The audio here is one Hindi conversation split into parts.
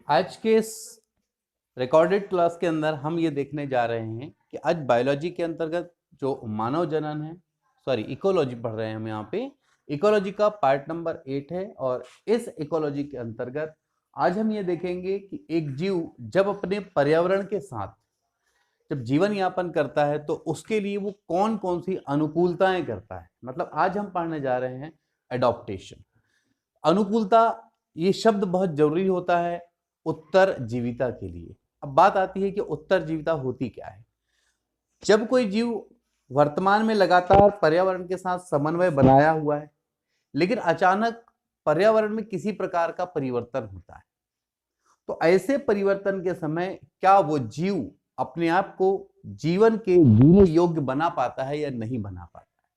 आज के इस रिकॉर्डेड क्लास के अंदर हम ये देखने जा रहे हैं कि आज बायोलॉजी के अंतर्गत जो मानव जनन है, सॉरी इकोलॉजी पढ़ रहे हैं हम यहाँ पे। इकोलॉजी का पार्ट नंबर 8 है और इस इकोलॉजी के अंतर्गत आज हम ये देखेंगे कि एक जीव जब अपने पर्यावरण के साथ जब जीवन यापन करता है तो उसके लिए वो कौन कौन सी अनुकूलताएं करता है। मतलब आज हम पढ़ने जा रहे हैं एडॉप्टेशन। अनुकूलता ये शब्द बहुत जरूरी होता है उत्तर जीविता के लिए। अब बात आती है कि उत्तर जीविता होती क्या है। जब कोई जीव वर्तमान में लगातार पर्यावरण के साथ समन्वय बनाया हुआ है, लेकिन अचानक पर्यावरण में किसी प्रकार का परिवर्तन होता है, तो ऐसे परिवर्तन के समय क्या वो जीव अपने आप को जीवन के जीने योग्य बना पाता है या नहीं बना पाता है।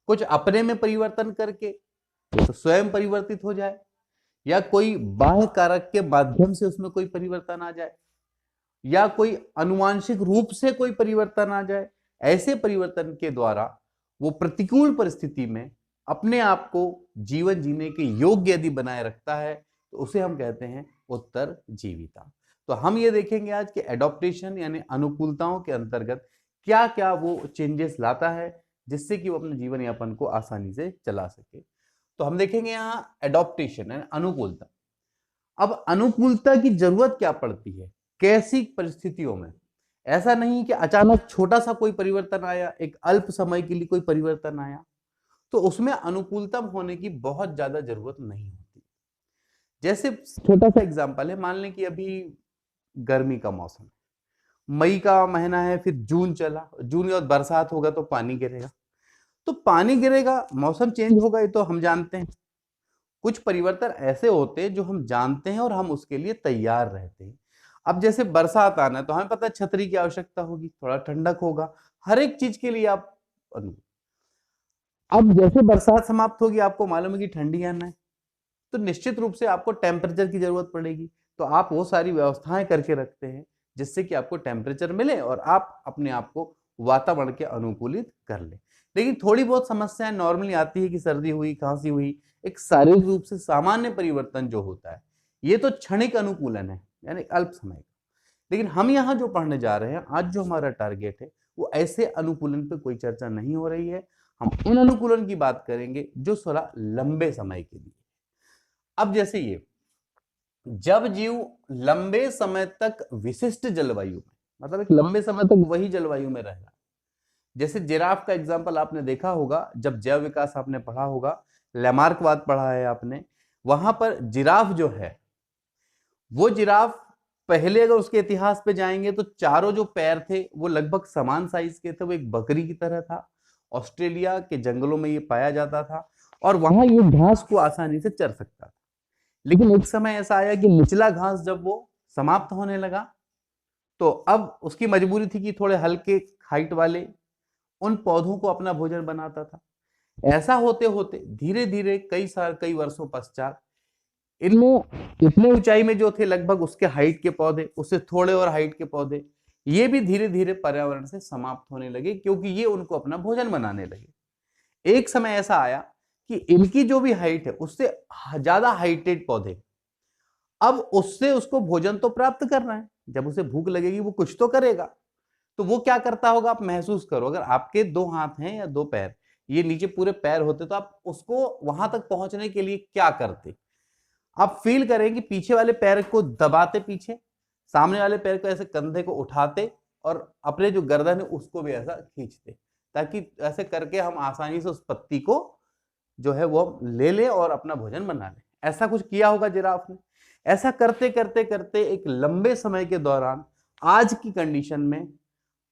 कुछ अपने में परिवर्तन करके तो स्वयं परिवर्तित हो जाए, या कोई बाह्य कारक के माध्यम से उसमें कोई परिवर्तन आ जाए, या कोई अनुवांशिक रूप से कोई परिवर्तन आ जाए। ऐसे परिवर्तन के द्वारा वो प्रतिकूल परिस्थिति में अपने आप को जीवन जीने के योग्य यदि बनाए रखता है तो उसे हम कहते हैं उत्तर जीविता। तो हम ये देखेंगे आज कि एडॉप्टेशन यानी अनुकूलताओं के अंतर्गत क्या क्या वो चेंजेस लाता है जिससे कि वो अपने जीवन यापन को आसानी से चला सके। तो हम देखेंगे यहाँ एडॉप्टेशन यानी अनुकूलता। अब अनुकूलता की जरूरत क्या पड़ती है, कैसी परिस्थितियों में। ऐसा नहीं कि अचानक छोटा सा कोई परिवर्तन आया, एक अल्प समय के लिए कोई परिवर्तन आया तो उसमें अनुकूलता होने की बहुत ज्यादा जरूरत नहीं होती। जैसे छोटा सा एग्जांपल है, मान लें कि अभी गर्मी का मौसम, मई का महीना है, फिर जून चला, जून और बरसात होगा तो पानी गिरेगा। तो पानी गिरेगा, मौसम चेंज होगा, ये तो हम जानते हैं। कुछ परिवर्तन ऐसे होते हैं जो हम जानते हैं और हम उसके लिए तैयार रहते हैं। अब जैसे बरसात आना है तो हमें पता है छतरी की आवश्यकता होगी, थोड़ा ठंडक होगा, हर एक चीज के लिए आप अब जैसे बरसात समाप्त होगी, आपको मालूम है कि ठंडी आना है, तो निश्चित रूप से आपको टेम्परेचर की जरूरत पड़ेगी। तो आप वो सारी व्यवस्थाएं करके रखते हैं जिससे कि आपको टेम्परेचर मिले और आप अपने आप को वातावरण के अनुकूलित कर ले। लेकिन थोड़ी बहुत समस्याएं नॉर्मली आती है कि सर्दी हुई, खांसी हुई, एक शारीरिक रूप से सामान्य परिवर्तन जो होता है ये तो क्षणिक अनुकूलन है, यानी अल्प समय का। लेकिन हम यहाँ जो पढ़ने जा रहे हैं, आज जो हमारा टारगेट है वो ऐसे अनुकूलन पे कोई चर्चा नहीं हो रही है। हम उन अनुकूलन की बात करेंगे जो थोड़ा लंबे समय के लिए। अब जैसे ये जब जीव लंबे समय तक विशिष्ट जलवायु में, मतलब एक लंबे समय तक वही जलवायु में रह रहा है। जैसे जिराफ का एग्जांपल आपने देखा होगा, जब जैव विकास आपने पढ़ा होगा, लैमार्कवाद पढ़ा है आपने, वहां पर जिराफ जो है वो जिराफ पहले अगर उसके इतिहास पे जाएंगे तो चारों जो पैर थे वो लगभग समान साइज के थे, वो एक बकरी की तरह था। ऑस्ट्रेलिया के जंगलों में ये पाया जाता था और वहां ये घास को आसानी से चर सकता था। लेकिन एक समय ऐसा आया कि निचला घास जब वो समाप्त होने लगा तो अब उसकी मजबूरी थी कि थोड़े हल्के हाइट वाले उन पौधों को अपना भोजन बनाता था। ऐसा होते होते धीरे धीरे कई साल, कई वर्षों पश्चात इनमें इतने ऊंचाई में जो थे लगभग उसके हाइट के पौधे, उससे थोड़े और हाइट के पौधे, ये भी धीरे धीरे पर्यावरण से समाप्त होने लगे क्योंकि ये उनको अपना भोजन बनाने लगे। एक समय ऐसा आया कि इनकी जो भी हाइट है उससे ज्यादा हाइटेड पौधे, अब उससे उसको भोजन तो प्राप्त करना है, जब उसे भूख लगेगी वो कुछ तो करेगा। तो वो क्या करता होगा, आप महसूस करो, अगर आपके दो हाथ हैं या दो पैर, ये नीचे पूरे पैर होते तो आप उसको वहां तक पहुंचने के लिए क्या करते। आप फील करें कि पीछे वाले पैर को दबाते पीछे, सामने वाले पैर को ऐसे कंधे को उठाते और अपने जो गर्दन है उसको भी ऐसा खींचते, ताकि ऐसे करके हम आसानी से उस पत्ती को जो है वो ले ले और अपना भोजन बना ले। ऐसा कुछ किया होगा जिराफ ने। ऐसा करते करते करते एक लंबे समय के दौरान आज की कंडीशन में,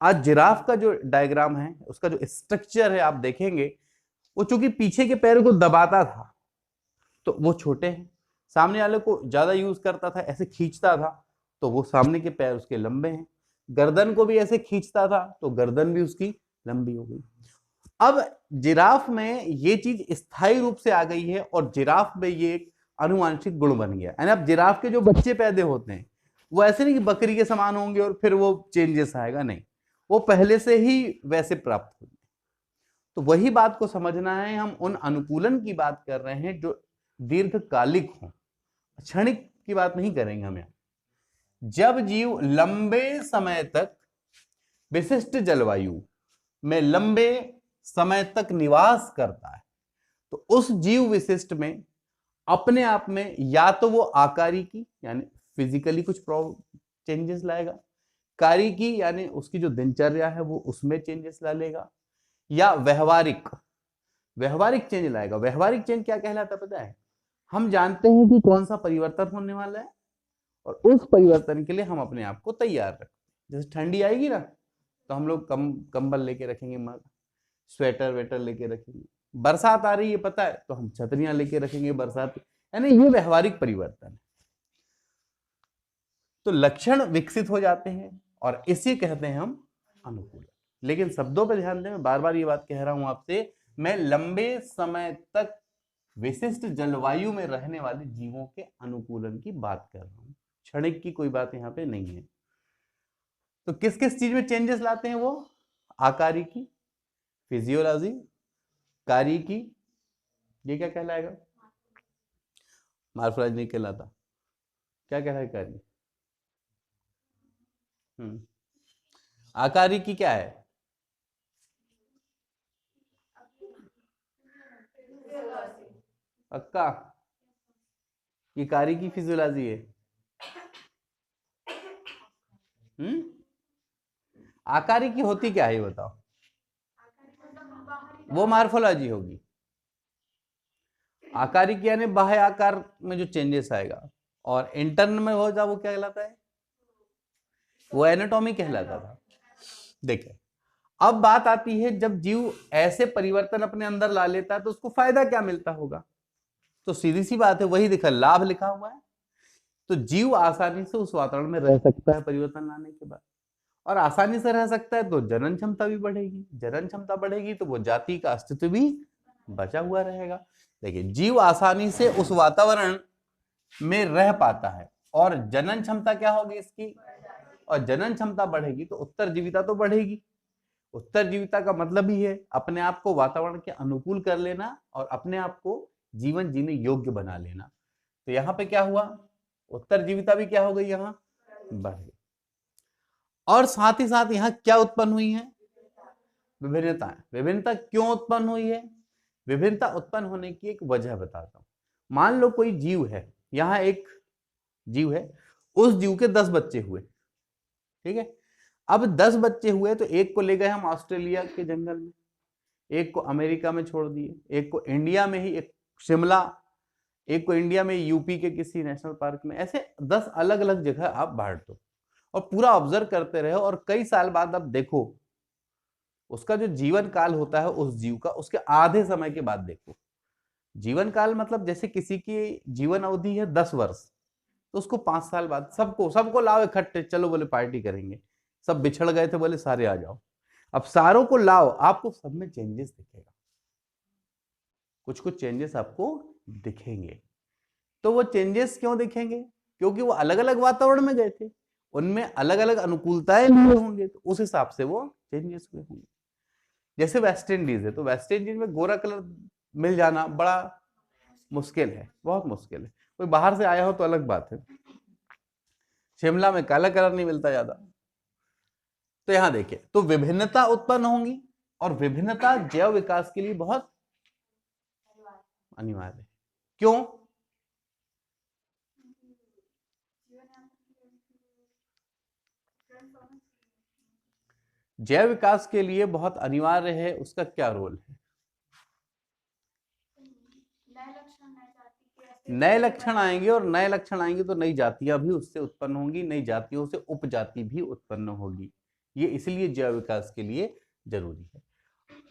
आज जिराफ का जो डायग्राम है, उसका जो स्ट्रक्चर है आप देखेंगे, वो चूंकि पीछे के पैर को दबाता था तो वो छोटे हैं, सामने वाले को ज्यादा यूज करता था, ऐसे खींचता था तो वो सामने के पैर उसके लंबे हैं, गर्दन को भी ऐसे खींचता था तो गर्दन भी उसकी लंबी हो गई। अब जिराफ में ये चीज स्थायी रूप से आ गई है और जिराफ में ये एक आनुवंशिक गुण बन गया। यानी अब जिराफ के जो बच्चे पैदा होते हैं वो ऐसे नहीं कि बकरी के समान होंगे और फिर वो चेंजेस आएगा, नहीं, वो पहले से ही वैसे प्राप्त होंगे। तो वही बात को समझना है, हम उन अनुकूलन की बात कर रहे हैं जो दीर्घकालिक हो, क्षणिक की बात नहीं करेंगे हम यहाँ। जब जीव लंबे समय तक विशिष्ट जलवायु में लंबे समय तक निवास करता है तो उस जीव विशिष्ट में अपने आप में या तो वो आकारिकी यानी फिजिकली कुछ चेंजेस लाएगा, कारिकी यानी उसकी जो दिनचर्या है वो उसमें चेंजेस ला लेगा, या व्यवहारिक चेंज लाएगा। व्यवहारिक चेंज क्या कहलाता है पता है? हम जानते हैं कि कौन सा परिवर्तन होने वाला है और उस परिवर्तन के लिए हम अपने आप को तैयार रखते हैं। जैसे ठंडी आएगी ना तो हम लोग कंबल लेके रखेंगे, स्वेटर वेटर लेके रखेंगे। बरसात आ रही है पता है तो हम छतरियां लेके रखेंगे बरसात, यानी ये व्यवहारिक परिवर्तन है। तो लक्षण विकसित हो जाते हैं और इसे कहते हैं हम अनुकूलन। लेकिन शब्दों पर ध्यान दें, मैं बार बार ये बात कह रहा हूं आपसे, मैं लंबे समय तक विशिष्ट जलवायु में रहने वाले जीवों के अनुकूलन की बात कर रहा हूं, क्षणिक की कोई बात यहाँ पे नहीं है। तो किस किस चीज में चेंजेस लाते हैं वो? आकारिकी, फिजियोलॉजी, कारिकी, ये क्या कहलाएगा? मार्फोलॉजी नहीं कहलाता, क्या कहलाएगा? कार्य। आकारिकी क्या है? पक्का? ये कारिकी फिजियोलॉजी है? आकारिकी होती क्या है ये बताओ? वो मार्फोलॉजी होगी। आकारिकी यानी बाह्य आकार में जो चेंजेस आएगा, और इंटर्न में हो जा वो क्या कहलाता है? वो एनाटॉमी कहलाता था। देखिए अब बात आती है, जब जीव ऐसे परिवर्तन अपने अंदर ला लेता है तो उसको फायदा क्या मिलता होगा? तो सीधी सी बात है, वही देखा, लाभ लिखा हुआ है। तो जीव आसानी से उस वातावरण में रह सकता है परिवर्तन लाने के बाद, और आसानी से रह सकता है तो जनन क्षमता भी बढ़ेगी। जनन क्षमता बढ़ेगी तो वो जाति का अस्तित्व भी बचा हुआ रहेगा। देखिए जीव आसानी से उस वातावरण में रह पाता है और जनन क्षमता क्या होगी इसकी, और जनन क्षमता बढ़ेगी तो उत्तरजीविता तो बढ़ेगी। उत्तरजीविता का मतलब ही है अपने आप को वातावरण के अनुकूल कर लेना और अपने आप को जीवन जीने योग्य बना लेना। तो यहाँ पे क्या हुआ? उत्तरजीविता भी क्या हो गई, यहाँ बढ़ गई। और साथ ही साथ यहाँ क्या उत्पन्न हुई है? विभिन्नताएं। विभिन्नता क्यों उत्पन्न हुई है? विभिन्नता उत्पन्न होने की एक वजह बताता हूं। मान लो कोई जीव है, यहाँ एक जीव है, उस जीव के 10 बच्चे हुए, ठीक है। अब 10 बच्चे हुए तो एक को ले गए हम ऑस्ट्रेलिया के जंगल में, एक को अमेरिका में छोड़ दिए, एक को इंडिया में ही, एक शिमला, एक को इंडिया में यूपी के किसी नेशनल पार्क में। ऐसे 10 अलग अलग जगह आप बांट दो और पूरा ऑब्जर्व करते रहो, और कई साल बाद आप देखो उसका जो जीवन काल होता है उस जीव का, उसके आधे समय के बाद देखो। जीवन काल मतलब जैसे किसी की जीवन अवधि है 10 वर्ष, तो उसको 5 साल बाद सबको लाओ इकट्ठे, चलो बोले पार्टी करेंगे। सब बिछड़ गए थे, बोले सारे आ जाओ। अब सारों को लाओ, आपको सब में चेंजेस दिखेगा, कुछ कुछ चेंजेस आपको दिखेंगे। तो वो चेंजेस क्यों दिखेंगे? क्योंकि वो अलग अलग वातावरण में गए थे, उनमें अलग अलग अनुकूलताएं लिए होंगे, तो उस हिसाब से वो चेंजेस हुए होंगे। जैसे वेस्ट इंडीज है, तो वेस्ट इंडीज में गोरा कलर मिल जाना बड़ा मुश्किल है, बहुत मुश्किल है। कोई बाहर से आया हो तो अलग बात है। शिमला में काला कलर नहीं मिलता ज्यादा। तो यहां देखिए, तो विभिन्नता उत्पन्न होंगी, और विभिन्नता जैव विकास के लिए बहुत अनिवार्य है। क्यों? जैव विकास के लिए बहुत अनिवार्य है। उसका क्या रोल है? नए लक्षण आएंगे, और नए लक्षण आएंगे तो नई जातियां भी उससे उत्पन्न होंगी, नई जातियों से उपजाति भी उत्पन्न होगी। ये इसलिए जैव विकास के लिए जरूरी है,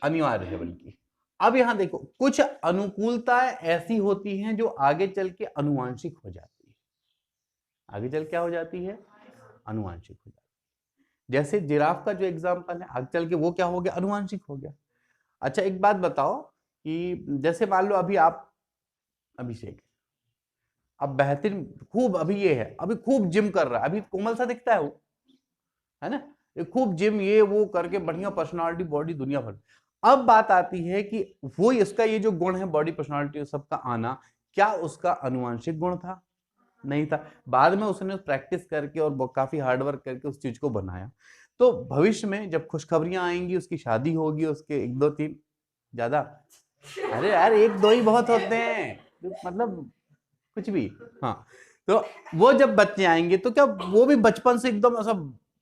अनिवार्य है बल्कि। अब यहां देखो, कुछ अनुकूलताएं ऐसी होती हैं जो आगे चल के अनुवांशिक हो जाती है। आगे चल क्या हो जाती है? अनुवांशिक हो जाती है। जैसे जिराफ का जो एग्जाम्पल है, आगे चल के वो क्या हो गया? अनुवांशिक हो गया। अच्छा एक बात बताओ कि जैसे मान लो अभी आप अभिषेक, अब बेहतरीन खूब, अभी ये है, अभी खूब जिम कर रहा है, अभी कोमल सा दिखता है वो, है ना, ये खूब जिम ये वो करके बढ़िया पर्सनालिटी, बॉडी दुनिया भर। अब बात आती है कि वो इसका ये जो गुण है, बॉडी पर्सनालिटी सबका आना, क्या उसका अनुवांशिक गुण था? नहीं था। बाद में उसने प्रैक्टिस करके और काफी हार्ड वर्क करके उस चीज को बनाया। तो भविष्य में जब खुशखबरियां आएंगी, उसकी शादी होगी, उसके एक दो तीन ज्यादा, अरे यार एक दो ही बहुत होते हैं, मतलब कुछ भी। हाँ, तो वो जब बच्चे आएंगे तो क्या वो भी बचपन से एकदम ऐसा,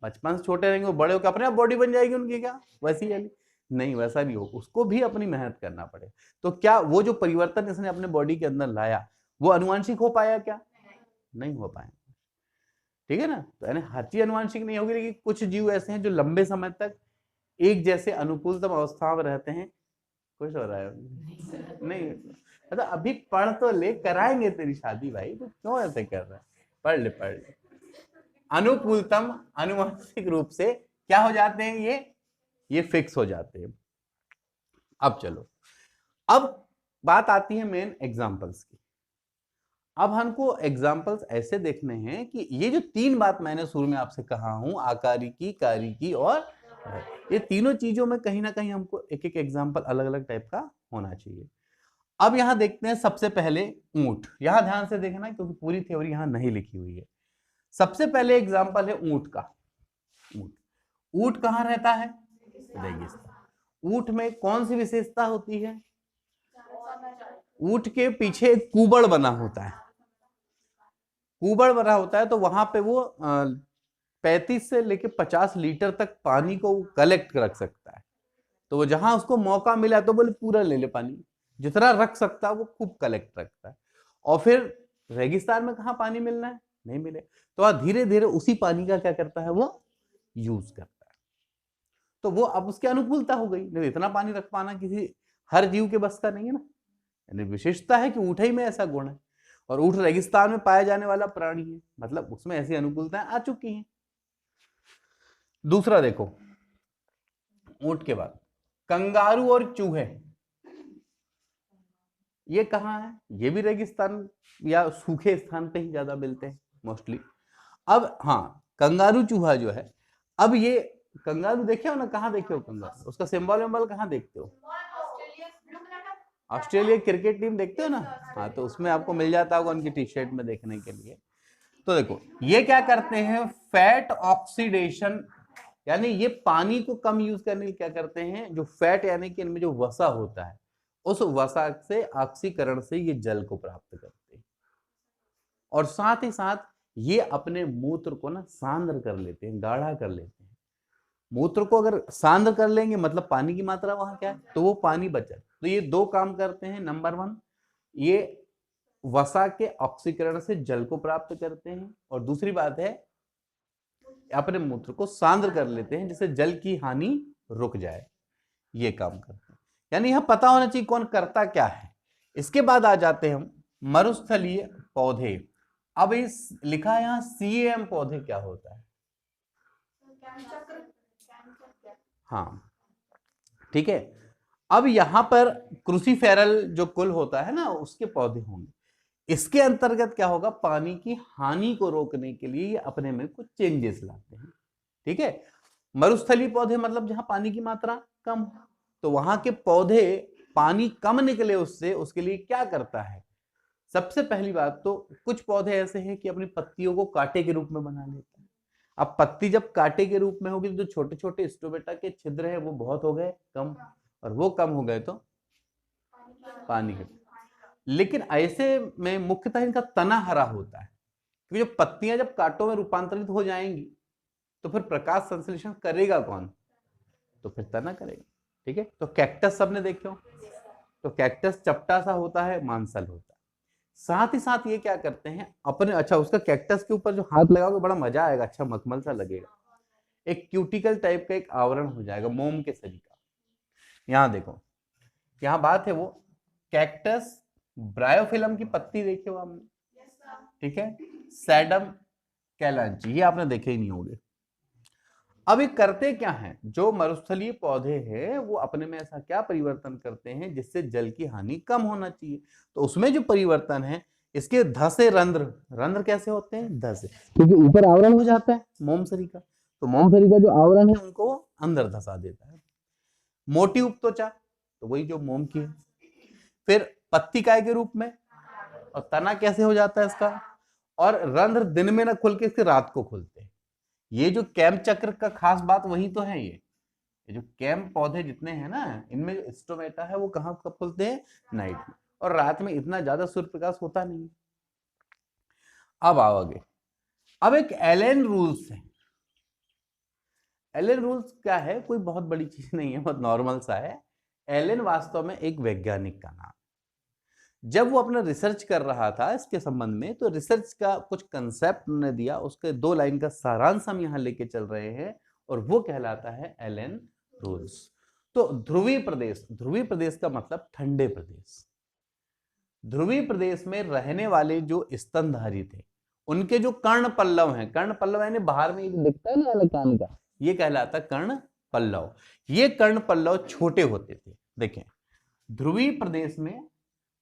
बचपन से छोटे रहेंगे, वो बड़े होकर अपने आप बॉडी बन जाएगी उनकी, क्या वैसी वाली? नहीं, वैसा नहीं हो, उसको भी अपनी मेहनत करना पड़े। तो क्या वो जो परिवर्तन इसने अपने बॉडी के अंदर लाया वो अनुवांशिक हो पाया क्या? नहीं हो पाया। ठीक है ना? तो यानी हर चीज अनुवांशिक नहीं होगी, लेकिन कुछ जीव ऐसे हैं जो लंबे समय तक एक जैसे अनुकूलतम अवस्था में रहते हैं। खुश हो रहा है? नहीं, मतलब अभी पढ़ तो ले, कराएंगे तेरी शादी भाई, तो क्यों ऐसे कर रहा है? पढ़ ले, पढ़ ले। अनुकूलतम अनुवांशिक रूप से क्या हो जाते हैं ये फिक्स हो जाते हैं। अब चलो, अब बात आती है मेन एग्जांपल्स की। अब हमको एग्जांपल्स ऐसे देखने हैं कि ये जो तीन बात मैंने शुरू में आपसे कहा हूं, आकारी की, कारी की और ये तीनों चीजों में कहीं ना कहीं हमको एक एक एग्जांपल अलग अलग टाइप का होना चाहिए। अब यहां देखते हैं सबसे पहले ऊंट। यहां ध्यान से देखना क्योंकि पूरी थ्योरी यहां नहीं लिखी हुई है। सबसे पहले एग्जांपल है ऊंट का। ऊंट, ऊंट कहां रहता है? रेगिस्तान। ऊंट में कौन सी विशेषता होती है? ऊंट के पीछे एक कुबड़ बना होता है। कुबड़ बना होता है तो वहां पे वो 35 से लेके 50 लीटर तक पानी को कलेक्ट रख सकता है। तो वो जहां उसको मौका मिला तो बोले पूरा ले ले पानी, जितना रख सकता है वो खूब कलेक्ट रखता है। और फिर रेगिस्तान में कहाँ पानी मिलना है? नहीं मिले, तो धीरे धीरे उसी पानी का क्या करता है वो यूज करता है। तो वो अब उसकी अनुकूलता हो गई, नहीं इतना पानी रख पाना किसी हर जीव के बस का नहीं है ना। यानी विशेषता है कि ऊँट ही में ऐसा गुण है, और ऊँट रेगिस्तान में पाया जाने वाला प्राणी है, मतलब उसमें ऐसी अनुकूलताएं आ चुकी हैं। दूसरा देखो, ऊँट के बाद कंगारू और चूहे, ये कहाँ है? ये भी रेगिस्तान या सूखे स्थान पे ही ज्यादा मिलते हैं मोस्टली। अब हाँ, कंगारू चूहा जो है, अब ये कंगारू देखे हो ना, कहाँ देखे हो कंगारू? उसका सिंबल विंबल कहाँ देखते हो? ऑस्ट्रेलिया क्रिकेट टीम देखते हो ना? हाँ, तो उसमें आपको मिल जाता होगा उनकी टी शर्ट में देखने के लिए। तो देखो ये क्या करते हैं, फैट ऑक्सीडेशन, यानी ये पानी को कम यूज करने के लिए क्या करते हैं, जो फैट यानी कि इनमें जो वसा होता है उस वसा से ऑक्सीकरण से ये जल को प्राप्त करते हैं। और साथ ही साथ ये अपने मूत्र को ना सांद्र कर लेते हैं, गाढ़ा कर लेते हैं। मूत्र को अगर सांद्र कर लेंगे मतलब पानी की मात्रा वहां क्या है, तो वो पानी बचा। तो ये दो काम करते हैं। नंबर 1, ये वसा के ऑक्सीकरण से जल को प्राप्त करते हैं, और दूसरी बात है अपने मूत्र को सांद्र कर लेते हैं जिससे जल की हानि रुक जाए। ये काम करते हैं। यानी यहां पता होना चाहिए कौन करता क्या है। इसके बाद आ जाते हैं हम मरुस्थलीय पौधे। अब इस लिखा है यहां CAM पौधे क्या होता है? हाँ, ठीक है। अब यहां पर क्रूसीफेरल जो कुल होता है ना उसके पौधे होंगे। इसके अंतर्गत क्या होगा, पानी की हानि को रोकने के लिए ये अपने में कुछ चेंजेस लाते हैं। ठीक है, मरुस्थलीय पौधे मतलब जहां पानी की मात्रा कम, तो वहां के पौधे पानी कम निकले उससे, उसके लिए क्या करता है? सबसे पहली बात तो कुछ पौधे ऐसे हैं कि अपनी पत्तियों को कांटे के रूप में बना लेते हैं। अब पत्ती जब कांटे के रूप में होगी तो जो छोटे छोटे स्टोमेटा के छिद्र है वो बहुत हो गए कम, और वो कम हो गए तो पानी के, लेकिन ऐसे में मुख्यतः इनका तना हरा होता है, क्योंकि जो पत्तियां जब कांटों में रूपांतरित हो जाएंगी तो फिर प्रकाश संश्लेषण करेगा कौन? तो फिर तना करेगा। ठीक है, तो कैक्टस सबने देखे हो, तो कैक्टस चपटा सा होता है, मांसल होता है। साथ ही साथ ये क्या करते हैं अपने, अच्छा उसका कैक्टस के ऊपर जो हाथ लगाओगे बड़ा मजा आएगा, अच्छा मखमल सा लगेगा, एक क्यूटिकल टाइप का एक आवरण हो जाएगा मोम के सरी का। यहाँ देखो, यहाँ बात है वो कैक्टस ब्रायोफिलम की पत्ती देखे हो आपने? ठीक है, सैडम कैलांची, ये आपने देखे ही नहीं होंगे। अब ये करते क्या हैं, जो मरुस्थलीय पौधे हैं वो अपने में ऐसा क्या परिवर्तन करते हैं जिससे जल की हानि कम होना चाहिए? तो उसमें जो परिवर्तन है, इसके धसे रंध्र, रंध्र कैसे होते हैं? धसे, क्योंकि ऊपर आवरण हो जाता है मोमसरी का, तो मोमसरी का जो आवरण है उनको अंदर धसा देता है। मोटी उपत्वचा, तो वही जो मोम की है। फिर पत्ती काय के रूप में, और तना कैसे हो जाता है इसका? और रंध्र दिन में ना खुल के इसके रात को खुलते हैं। ये जो कैम चक्र का खास बात वही तो है। ये जो कैम पौधे जितने हैं ना, इनमें जो स्टोमेटा है वो कहाँ कब खुलते हैं? नाइट में, और रात में इतना ज्यादा सूर्य प्रकाश होता नहीं। अब आओ आगे। अब एक एलन रूल्स है। एलन रूल्स क्या है? कोई बहुत बड़ी चीज नहीं है, बहुत नॉर्मल सा है। एलन वास्तव में एक वैज्ञानिक का नाम। जब वो अपना रिसर्च कर रहा था इसके संबंध में, तो रिसर्च का कुछ कंसेप्ट उन्होंने दिया, उसके 2 लाइन का सारांश हम यहां लेके चल रहे हैं, और वो कहलाता है एलन रूल्स। तो ध्रुवीय प्रदेश का मतलब ठंडे प्रदेश। ध्रुवीय प्रदेश में रहने वाले जो स्तनधारी थे, उनके जो कर्ण पल्लव हैं, कर्ण पल्लव यानी बाहर में एक दिखता है ना कान का, ये कहलाता कर्ण पल्लव। ये कर्ण पल्लव छोटे होते थे। देखें, ध्रुवीय प्रदेश में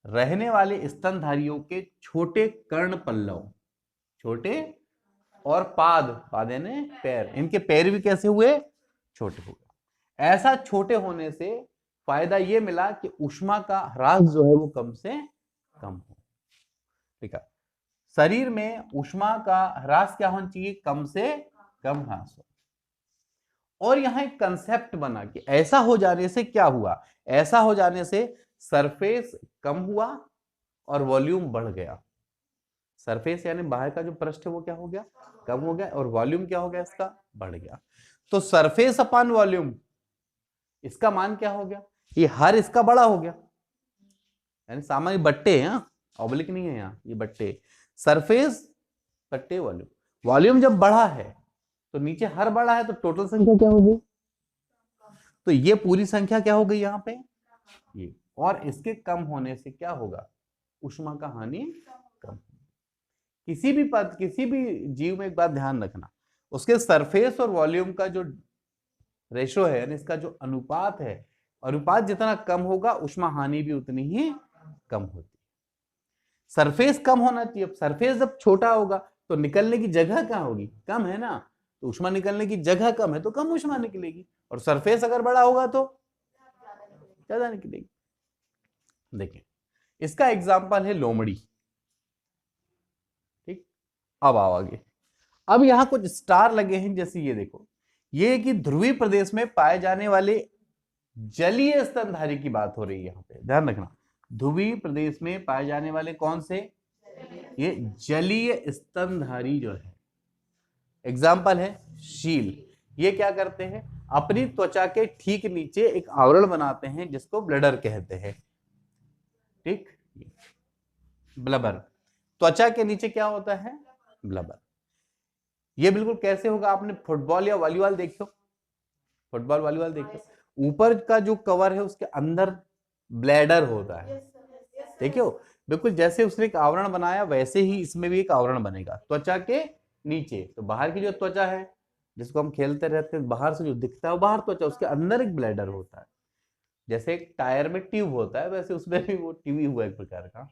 रहने वाले स्तनधारियों के छोटे कर्ण पल्लव, छोटे, और पाद यानी पैर, इनके पैर भी कैसे हुए? छोटे हो गए। ऐसा छोटे होने से फायदा ये मिला कि ऊष्मा का ह्रास जो है वो कम से कम हो। ठीक है, शरीर में ऊष्मा का ह्रास क्या होना चाहिए? कम से कम ह्रास हो। और यहां एक कंसेप्ट बना कि ऐसा हो जाने से क्या हुआ? ऐसा हो जाने से सरफेस कम हुआ और वॉल्यूम बढ़ गया। सरफेस यानी बाहर का जो पृष्ठ है वो क्या हो गया? कम हो गया, और वॉल्यूम क्या हो गया? इसका बढ़ गया। तो सरफेस अपॉन वॉल्यूम, इसका मान क्या हो गया? ये हर इसका बड़ा हो गया, यानी सामान्य बट्टे हैं, ऑब्लिक नहीं है यहाँ, ये बट्टे। सरफेस बट्टे वॉल्यूम, वॉल्यूम जब बढ़ा है तो नीचे हर बड़ा है, तो टोटल संख्या क्या होगी? तो ये पूरी संख्या क्या हो गई यहाँ पे? ये। और इसके कम होने से क्या होगा? ऊष्मा का हानि कम। किसी भी जीव में एक बात ध्यान रखना, उसके सरफेस और वॉल्यूम का जो रेशो है, यानी इसका जो अनुपात है, अनुपात जितना कम होगा ऊष्मा हानि भी उतनी ही कम होती है। सरफेस कम होना चाहिए। अब सरफेस जब छोटा होगा तो निकलने की जगह कहाँ होगी? कम है ना, तो ऊष्मा निकलने की जगह कम है तो कम ऊष्मा निकलेगी, और सरफेस अगर बड़ा होगा तो ज्यादा निकलेगी। देखें, इसका एग्जाम्पल है लोमड़ी। ठीक, अब आओ आगे। अब यहां कुछ स्टार लगे हैं, जैसे ये देखो, ये कि ध्रुवीय प्रदेश में पाए जाने वाले जलीय स्तनधारी की बात हो रही है। यहां पे ध्यान रखना, ध्रुवीय प्रदेश में पाए जाने वाले कौन से? ये जलीय स्तनधारी जो है। एग्जाम्पल है शील। ये क्या करते हैं? अपनी त्वचा के ठीक नीचे एक आवरण बनाते हैं जिसको ब्लडर कहते हैं। ठीक, ब्लबर। त्वचा के नीचे क्या होता है? ब्लबर। ये बिल्कुल कैसे होगा? आपने फुटबॉल या वॉलीबॉल देखो, फुटबॉल वॉलीबॉल देखो, ऊपर का जो कवर है उसके अंदर ब्लैडर होता है। देखियो, बिल्कुल जैसे उसने एक आवरण बनाया वैसे ही इसमें भी एक आवरण बनेगा त्वचा के नीचे। तो बाहर की जो त्वचा है, जिसको हम खेलते रहते हैं, बाहर से जो दिखता है वो बाहर त्वचा, उसके अंदर एक ब्लैडर होता है। जैसे एक टायर में ट्यूब होता है, वैसे उसमें भी वो ट्यूब हुआ एक प्रकार का।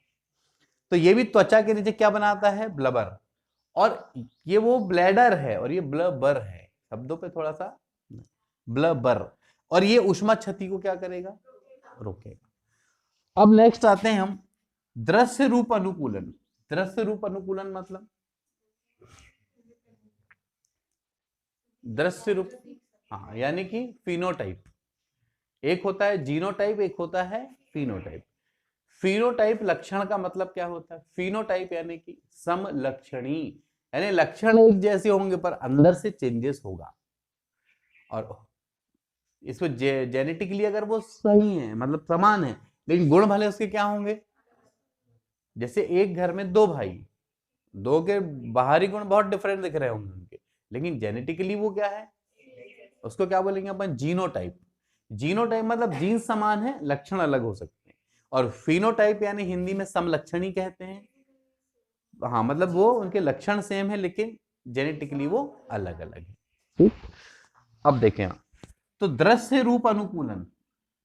तो ये भी त्वचा के नीचे क्या बनाता है? ब्लबर। और ये वो ब्लैडर है और ये ब्लबर है, शब्दों पे थोड़ा सा, ब्लबर। और ये ऊष्मा क्षति को क्या करेगा? रोकेगा। अब नेक्स्ट आते हैं हम दृश्य रूप अनुकूलन। दृश्य रूप अनुकूलन मतलब दृश्य रूप, हाँ, यानी कि फिनोटाइप। एक होता है जीनोटाइप, एक होता है फिनोटाइप। फिनोटाइप लक्षण का मतलब क्या होता है? फिनोटाइप यानी कि समलक्षणी, यानी लक्षण एक जैसे होंगे पर अंदर से चेंजेस होगा। और इसमें जेनेटिकली अगर वो सही है, मतलब समान है, लेकिन गुण भले उसके क्या होंगे? जैसे एक घर में 2 भाई, 2 के बाहरी गुण बहुत डिफरेंट दिख रहे होंगे उनके, लेकिन जेनेटिकली वो क्या है? उसको क्या बोलेंगे अपन? जीनोटाइप। जीनोटाइप मतलब जीन समान है, लक्षण अलग हो सकते हैं। और फिनोटाइप यानी हिंदी में समलक्षणी कहते हैं। हाँ, मतलब वो उनके लक्षण सेम है लेकिन जेनेटिकली वो अलग अलग है। ठीक, अब देखें, तो दृश्य रूप अनुकूलन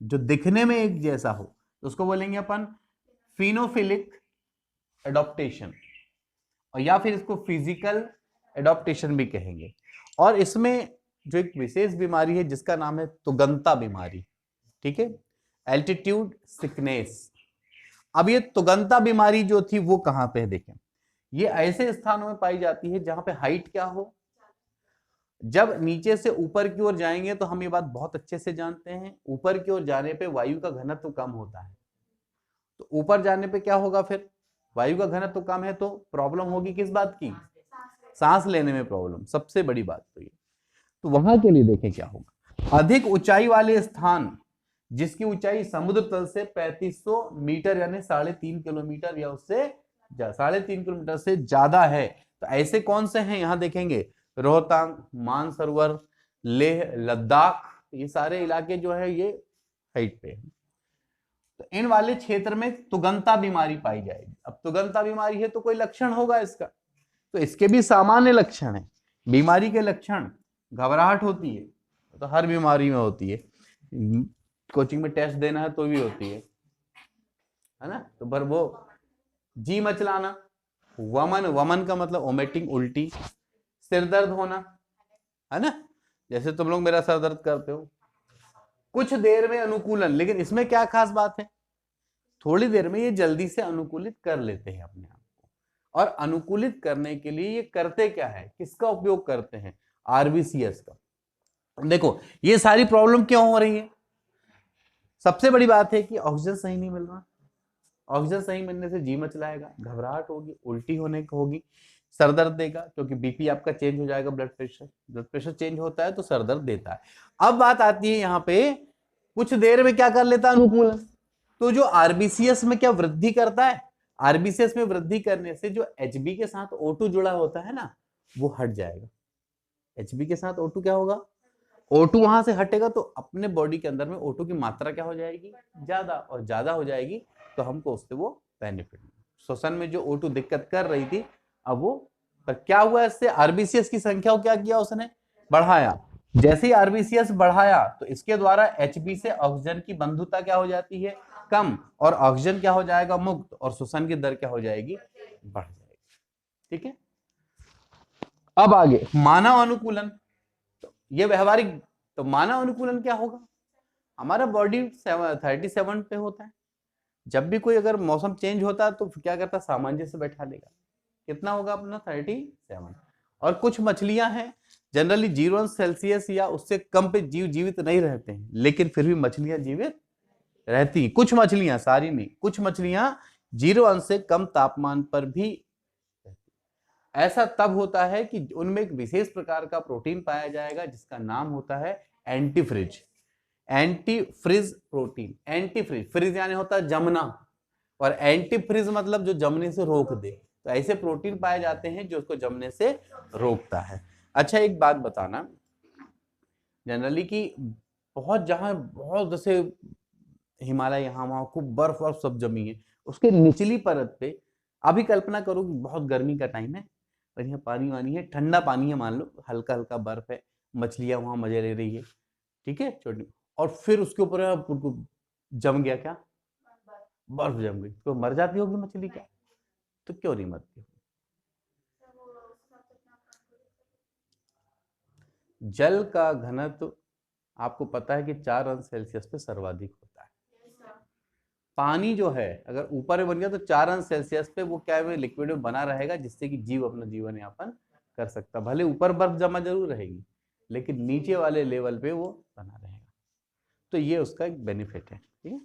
जो दिखने में एक जैसा हो तो उसको बोलेंगे अपन फिनोफिलिक एडॉप्टेशन, और या फिर इसको फिजिकल एडॉप्टेशन भी कहेंगे। और इसमें जो एक विशेष बीमारी है जिसका नाम है तुगंता बीमारी। ठीक है, एल्टीट्यूड सिकनेस। अब ये तुगंता बीमारी जो थी वो कहां पे है? देखें, ये ऐसे स्थानों में पाई जाती है जहां पे हाइट क्या हो। जब नीचे से ऊपर की ओर जाएंगे तो हम ये बात बहुत अच्छे से जानते हैं, ऊपर की ओर जाने पे वायु का घनत्व कम होता है। तो ऊपर जाने पे क्या होगा, फिर वायु का घनत्व कम है तो प्रॉब्लम होगी किस बात की, सांस लेने में प्रॉब्लम, सबसे बड़ी बात तो ये। तो वहां के लिए देखें क्या होगा, अधिक ऊंचाई वाले स्थान जिसकी ऊंचाई समुद्र तल से 3500 मीटर यानी 3.5 किलोमीटर या उससे 3.5 किलोमीटर से ज्यादा है, तो ऐसे कौन से हैं, यहां देखेंगे रोहतांग, मानसरोवर, लेह, लद्दाख, ये सारे इलाके जो है ये हाइट पे है। तो इन वाले क्षेत्र में तुगंता बीमारी पाई जाएगी। अब तुगंता बीमारी है तो कोई लक्षण होगा इसका, तो इसके भी सामान्य लक्षण है। बीमारी के लक्षण, घबराहट होती है, तो हर बीमारी में होती है, कोचिंग में टेस्ट देना है तो भी होती है ना। तो पर वो जी मचलाना, वमन, वमन का मतलब वोमिटिंग, उल्टी, सिर दर्द होना, है ना, जैसे तुम लोग मेरा सर दर्द करते हो। कुछ देर में अनुकूलन, लेकिन इसमें क्या खास बात है, थोड़ी देर में ये जल्दी से अनुकूलित कर लेते हैं अपने आप को। और अनुकूलित करने के लिए ये करते क्या है, किसका उपयोग करते हैं, आरबीसीएस का। देखो ये सारी प्रॉब्लम क्यों हो रही है, सबसे बड़ी बात है कि ऑक्सीजन सही नहीं मिल रहा। ऑक्सीजन सही मिलने से जी मचलाएगा, घबराहट होगी, उल्टी होने को होगी, सर दर्द देगा, क्योंकि बीपी आपका चेंज हो जाएगा, ब्लड प्रेशर चेंज होता है तो सर दर्द देता है। अब बात आती है यहाँ पे, कुछ देर में क्या कर लेता है अनुकूलन, तो जो आरबीसीएस में क्या वृद्धि करता है, आरबीसीएस में वृद्धि करने से जो एचबी के साथ O2 जुड़ा होता है ना वो हट जाएगा। एचबी के साथ O2 क्या होगा, O2 वहां से हटेगा तो अपने बॉडी के अंदर में O2 की मात्रा क्या हो जाएगी, ज्यादा, और ज्यादा हो जाएगी तो हमको उससे वो बेनिफिट, श्वसन में जो O2 दिक्कत कर रही थी अब वो, पर क्या हुआ इससे, आरबीसीएस की संख्या को क्या किया उसने, बढ़ाया। जैसे ही आरबीसीएस बढ़ाया तो इसके द्वारा एचबी से ऑक्सीजन की बंधुता क्या हो जाती है, कम, और ऑक्सीजन क्या हो जाएगा, मुक्त, और श्वसन की दर क्या हो जाएगी, बढ़ जाएगी। ठीक है, अब आगे मानव अनुकूलन, तो ये व्यवहारिक, तो मानव अनुकूलन क्या होगा, हमारा बॉडी 37 पे होता है, जब भी कोई अगर मौसम चेंज होता है तो क्या करता है, सामंजस्य से बैठा लेगा, कितना होगा अपना 37। और कुछ मछलियां हैं जनरली 0 सेल्सियस या उससे कम पे जीवित नहीं रहते हैं, लेकिन फिर भी मछलियां जीवित रहती, कुछ मछलियां, सारी नहीं, कुछ मछलियां 0 से कम तापमान पर भी। ऐसा तब होता है कि उनमें एक विशेष प्रकार का प्रोटीन पाया जाएगा जिसका नाम होता है एंटीफ्रिज, एंटीफ्रिज प्रोटीन। एंटीफ्रिज, फ्रिज यानी होता है जमना, और एंटीफ्रिज मतलब जो जमने से रोक दे, तो ऐसे प्रोटीन पाए जाते हैं जो उसको जमने से रोकता है। अच्छा एक बात बताना, जनरली कि बहुत जहां बहुत जैसे हिमालय, यहाँ वहां खूब बर्फ और सब जमी है, उसके निचली परत पे अभी कल्पना करो कि बहुत गर्मी का टाइम है और यहाँ पानी वानी है, ठंडा पानी है, मान लो हल्का हल्का बर्फ है, मछलियां वहां मजे ले रही है, ठीक है छोटी, और फिर उसके ऊपर जम गया, क्या बर्फ जम गई, तो मर जाती होगी मछली क्या, तो क्यों नहीं मरती, जल का घनत्व आपको पता है कि 4 अंश सेल्सियस पे सर्वाधिक होता है। पानी जो है अगर ऊपर में बन गया तो 4 अंश सेल्सियस पे वो क्या है, लिक्विड में बना रहेगा, जिससे कि जीव अपना जीवन यापन कर सकता। भले ऊपर बर्फ जमा जरूर रहेगी लेकिन नीचे वाले लेवल पे वो बना रहेगा, तो ये उसका एक बेनिफिट है। ठीक है।